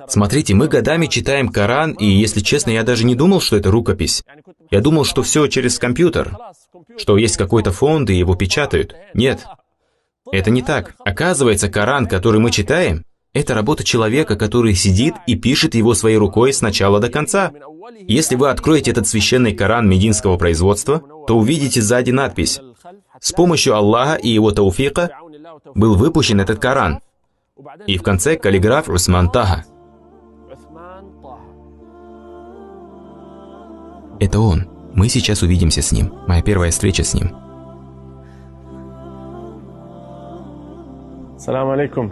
Смотрите, мы годами читаем Коран, и, если честно, я даже не думал, что это рукопись. Я думал, что все через компьютер, что есть какой-то фонд, и его печатают. Нет, это не так. Оказывается, Коран, который мы читаем, это работа человека, который сидит и пишет его своей рукой с начала до конца. Если вы откроете этот священный Коран мединского производства, то увидите сзади надпись: «С помощью Аллаха и его тауфика был выпущен этот Коран». И в конце каллиграф Усман Таха. Это он. Мы сейчас увидимся с ним. Моя первая встреча с ним. Салам алейкум.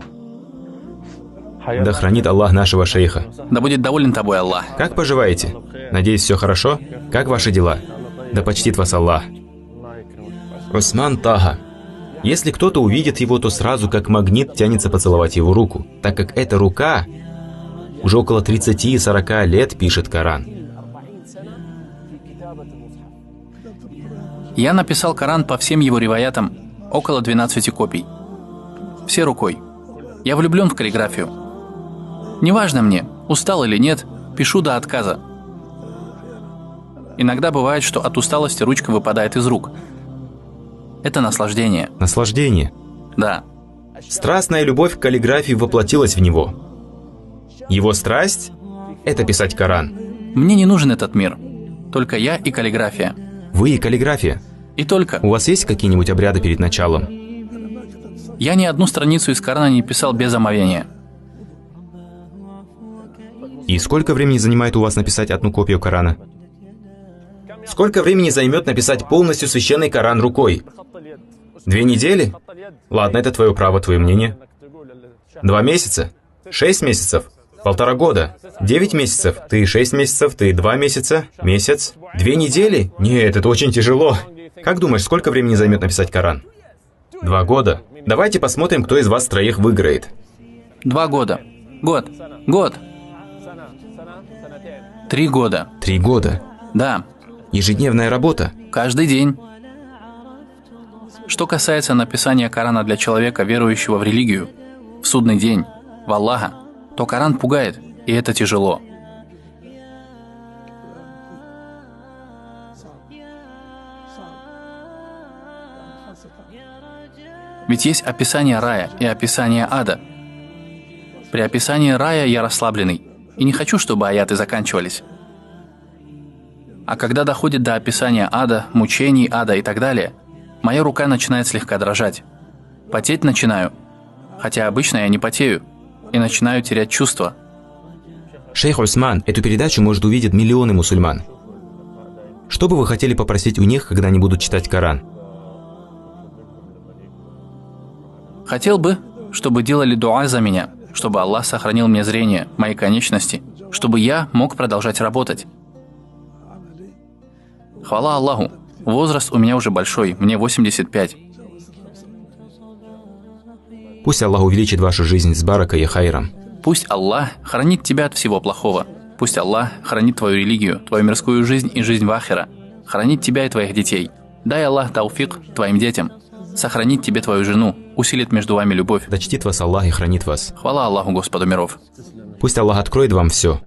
Да хранит Аллах нашего шейха. Да будет доволен тобой Аллах. Как поживаете? Надеюсь, все хорошо? Как ваши дела? Да почтит вас Аллах. Усман Таха. Если кто-то увидит его, то сразу как магнит тянется поцеловать его руку, так как эта рука уже около 30-40 лет пишет Коран. Я написал Коран по всем его риваятам, около 12 копий. Все рукой. Я влюблен в каллиграфию. Неважно мне, устал или нет, пишу до отказа. Иногда бывает, что от усталости ручка выпадает из рук. Это наслаждение. Наслаждение? Да. Страстная любовь к каллиграфии воплотилась в него. Его страсть – это писать Коран. Мне не нужен этот мир. Только я и каллиграфия. Вы и каллиграфия? И только. У вас есть какие-нибудь обряды перед началом? Я ни одну страницу из Корана не писал без омовения. И сколько времени занимает у вас написать одну копию Корана? Сколько времени займет написать полностью священный Коран рукой? 2 недели? Ладно, это твое право, твое мнение. 2 месяца? 6 месяцев? 1,5 года? 9 месяцев? Ты 6 месяцев? Ты 2 месяца? Месяц? 2 недели? Нет, это очень тяжело. Как думаешь, сколько времени займет написать Коран? 2 года. Давайте посмотрим, кто из вас троих выиграет. 2 года. Год. 3 года. 3 года. Да. Ежедневная работа. Каждый день. Что касается написания Корана для человека, верующего в религию, в судный день, в Аллаха, то Коран пугает, и это тяжело. Ведь есть описание рая и описание ада. При описании рая я расслабленный, и не хочу, чтобы аяты заканчивались. А когда доходит до описания ада, мучений ада и так далее, моя рука начинает слегка дрожать. Потеть начинаю, хотя обычно я не потею, и начинаю терять чувства. Шейх Усман, эту передачу может увидеть миллионы мусульман. Что бы вы хотели попросить у них, когда они будут читать Коран? Хотел бы, чтобы делали дуа за меня, чтобы Аллах сохранил мне зрение, мои конечности, чтобы я мог продолжать работать. Хвала Аллаху, возраст у меня уже большой, мне 85. Пусть Аллах увеличит вашу жизнь с баракой и хайром. Пусть Аллах хранит тебя от всего плохого. Пусть Аллах хранит твою религию, твою мирскую жизнь и жизнь вахира. Хранит тебя и твоих детей. Дай Аллах тауфик твоим детям. Сохранит тебе твою жену, усилит между вами любовь. Да чтит вас Аллах и хранит вас. Хвала Аллаху, Господу миров. Пусть Аллах откроет вам все.